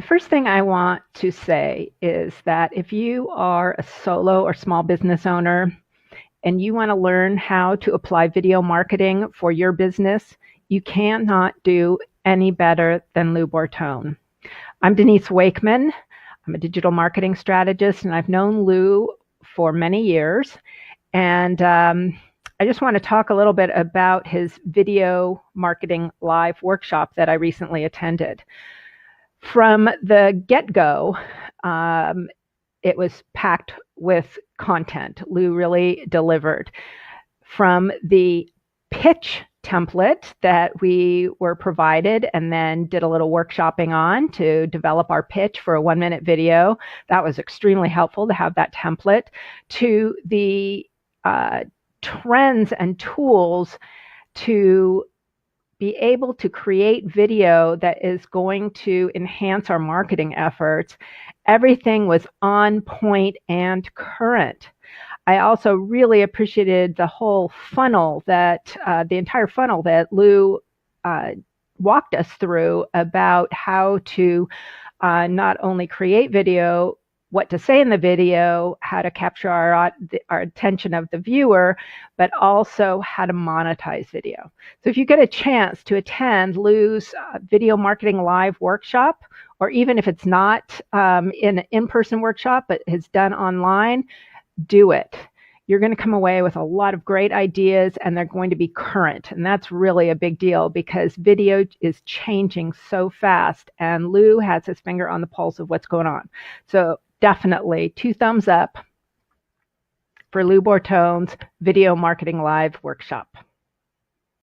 first thing I want to say is that if you are a solo or small business owner and you want to learn how to apply video marketing for your business, you cannot do any better than Lou Bortone. I'm Denise Wakeman. I'm a digital marketing strategist, and I've known Lou for many years. And I just want to talk a little bit about his video marketing live workshop that I recently attended. From the get-go, it was packed with content. Lou really delivered. From the pitch template that we were provided and then did a little workshopping on to develop our pitch for a 1-minute video. That was extremely helpful to have that template, to the trends and tools to be able to create video that is going to enhance our marketing efforts. Everything was on point and current. I also really appreciated the whole funnel that, the entire funnel that Lou walked us through about how to not only create video, what to say in the video, how to capture our attention of the viewer, but also how to monetize video. So if you get a chance to attend Lou's video marketing live workshop, or even if it's not in an in-person workshop, but is done online, do it. You're going to come away with a lot of great ideas, and they're going to be current. And that's really a big deal because video is changing so fast, and Lou has his finger on the pulse of what's going on. So definitely 2 thumbs up for Lou Bortone's Video Marketing Live workshop.